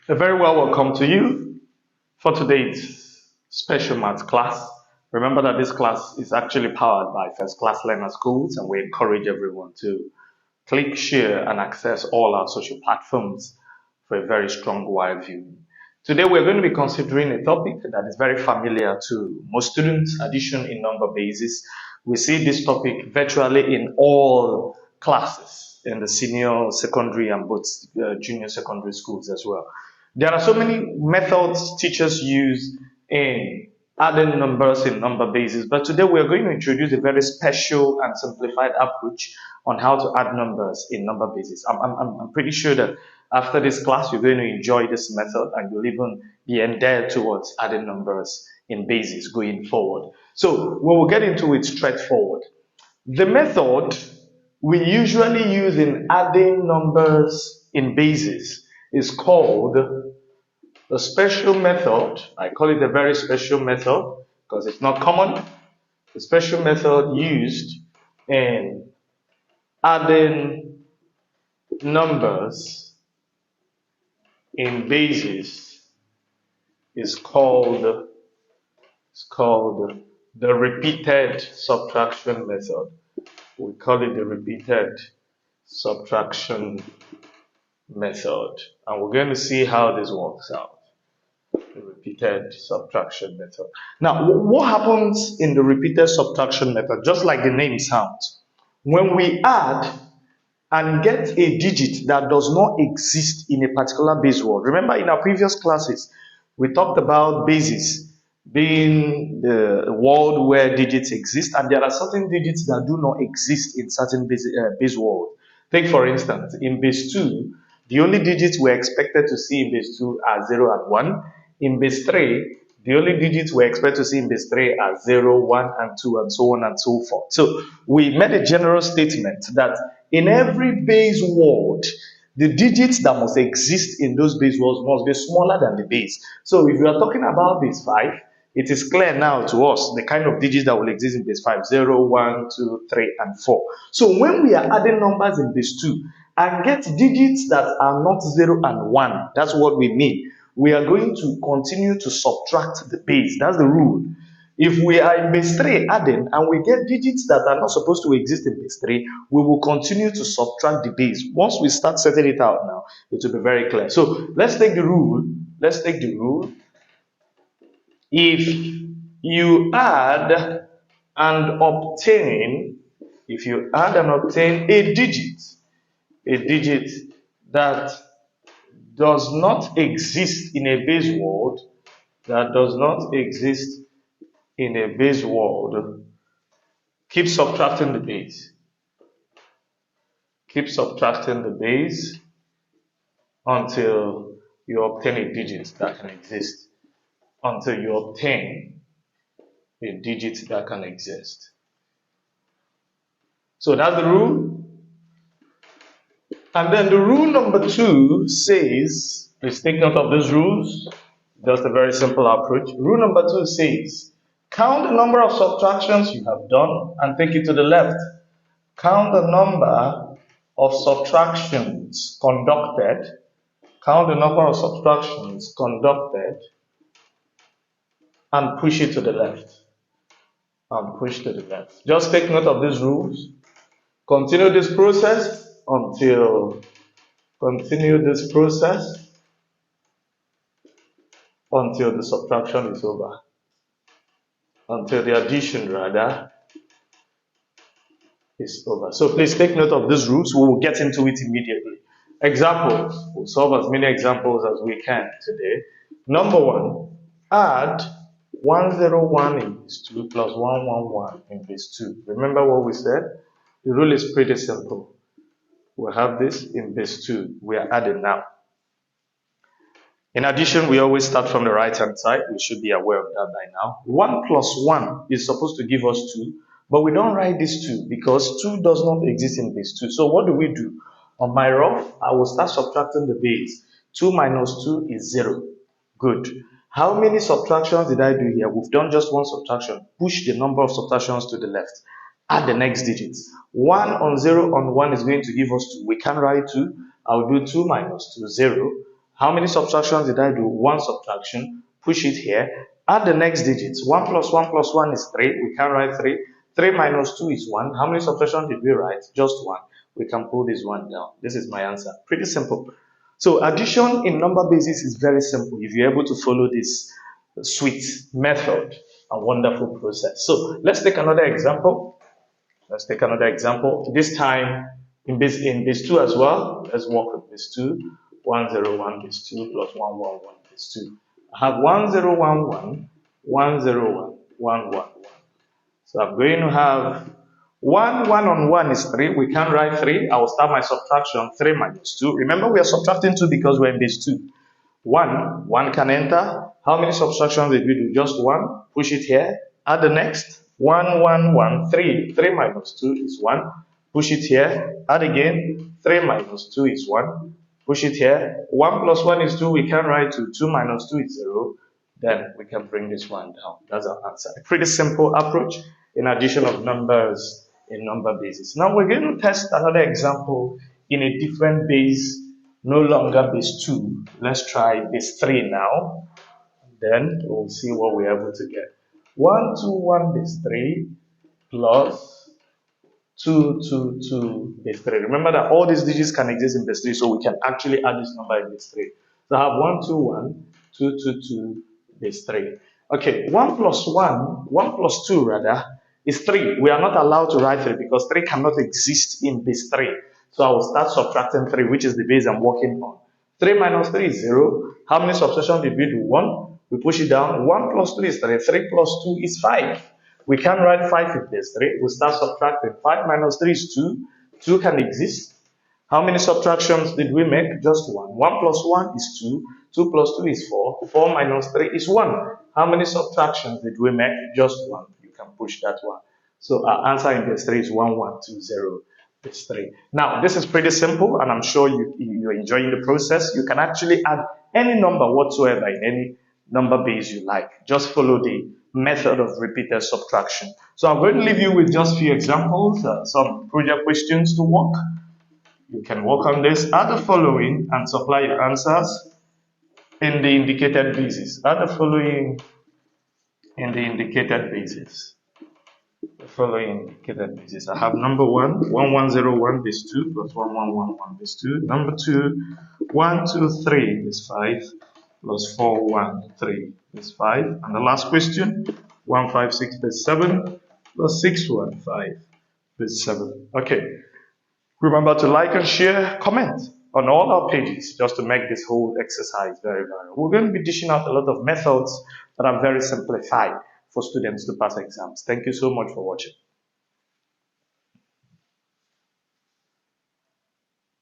A very well welcome to you for today's special math class. Remember that this class is actually powered by First Class Learner Schools, and we encourage everyone to click, share, and access all our social platforms for a very strong wide view. Today, we're going to be considering a topic that is very familiar to most students: addition in number basis. We see this topic virtually in all classes in the senior secondary and both junior secondary schools as well. There are so many methods teachers use in adding numbers in number basis, but today we are going to introduce a very special and simplified approach on how to add numbers in number basis. I'm pretty sure that after this class, you're going to enjoy this method and you'll even be endeared towards adding numbers in basis going forward. So we will get into it straightforward. The method we usually use in adding numbers in basis is called a special method. I call it a very special method because it's not common. The special method used in adding numbers in basis is called the repeated subtraction method. We call it the repeated subtraction method, and we're going to see how this works out. The repeated subtraction method. Now, what happens in the repeated subtraction method? Just like the name sounds, when we add and get a digit that does not exist in a particular base word. Remember, in our previous classes, we talked about bases being the world where digits exist, and there are certain digits that do not exist in certain base word. Take, for instance, in base 2, the only digits we're expected to see in base 2 are 0 and 1. In base 3, the only digits we expect to see in base 3 are 0, 1, and 2, and so on and so forth. So we made a general statement that in every base word, the digits that must exist in those base words must be smaller than the base. So if you are talking about base 5, it is clear now to us the kind of digits that will exist in base 5: 0, 1, 2, 3, and 4. So when we are adding numbers in base 2 and get digits that are not 0 and 1, that's what we mean. We are going to continue to subtract the base. That's the rule. If we are in base 3 adding and we get digits that are not supposed to exist in base 3, we will continue to subtract the base. Once we start setting it out now, it will be very clear. So let's take the rule. If you add and obtain a digit that does not exist in a base word, keep subtracting the base. Keep subtracting the base until you obtain a digit that can exist. Until you obtain a digit that can exist. So that's the rule. And then the rule number 2 says, please take note of these rules, just a very simple approach. Rule number 2 says, count the number of subtractions you have done and take it to the left. Count the number of subtractions conducted. And push it to the left. Just take note of these rules. Continue this process until the subtraction is over. Until the addition is over. So please take note of these rules. We will get into it immediately. Examples. We'll solve as many examples as we can today. Number 1, add 101 in base 2 plus 111 in base 2. Remember what we said? The rule is pretty simple. We have this in base 2. We are adding now. In addition, we always start from the right hand side. We should be aware of that by now. 1 plus 1 is supposed to give us 2, but we don't write this 2 because 2 does not exist in base 2. So what do? On my rough, I will start subtracting the base. 2 minus 2 is 0. Good. How many subtractions did I do here? We've done just one subtraction. Push the number of subtractions to the left. Add the next digits. 1 on 0 on 1 is going to give us 2. We can write 2. I'll do 2 minus 2, 0. How many subtractions did I do? One subtraction. Push it here. Add the next digits. 1 plus 1 plus 1 is 3. We can write 3. 3 minus 2 is 1. How many subtractions did we write? Just 1. We can pull this one down. This is my answer. Pretty simple. So addition in number basis is very simple if you're able to follow this sweet method, a wonderful process. So let's take another example. Let's take another example. This time in base 2 as well. Let's work with base 2. 101 base 2 plus 111 base 2. I have 1011, 101, 111. So I'm going to have 1 on 1 is 3. We can write 3. I will start my subtraction. 3 minus 2. Remember, we are subtracting 2 because we're in base 2. 1 can enter. How many subtractions did we do? Just 1. Push it here. Add the next. 1, 1, 1, 3. 3 minus 2 is 1. Push it here. Add again. 3 minus 2 is 1. Push it here. 1 plus 1 is 2. We can write 2. 2 minus 2 is 0. Then we can bring this one down. That's our answer. A pretty simple approach in addition of numbers in number basis. Now we're going to test another example in a different base, no longer base 2. Let's try base 3 now. Then we'll see what we're able to get. 121 base 3 plus 222 base 3. Remember that all these digits can exist in base 3, so we can actually add this number in base 3. So I have 121, 222 base 3. Okay, 1 plus 2 rather, is 3. We are not allowed to write 3 because 3 cannot exist in base 3. So I will start subtracting 3, which is the base I'm working on. 3 minus 3 is 0. How many subtractions did we do? 1. We push it down. 1 plus 2 is 3. 3 plus 2 is 5. We can write 5 in base 3. We start subtracting. 5 minus 3 is 2. 2 can exist. How many subtractions did we make? Just 1. 1 plus 1 is 2. 2 plus 2 is 4. 4 minus 3 is 1. How many subtractions did we make? Just 1. You can push that one. So our answer in base 3 is 1120 base 3. Now, this is pretty simple, and I'm sure you're enjoying the process. You can actually add any number whatsoever in any number base you like. Just follow the method of repeated subtraction. So I'm going to leave you with just a few examples, some project questions to work. You can work on this. Add the following and supply your answers in the indicated basis. Add the following in the indicated basis. The following indicated basis. I have number 1, 1101 base 2 plus 1111 base 2. Number 2, 123 base 5 plus 413 base 5. And the last question, 156 base 7 plus 615 base 7. Okay. Remember to like and share, comment on all our pages just to make this whole exercise very viral. We're going to be dishing out a lot of methods that are very simplified for students to pass exams. Thank you so much for watching.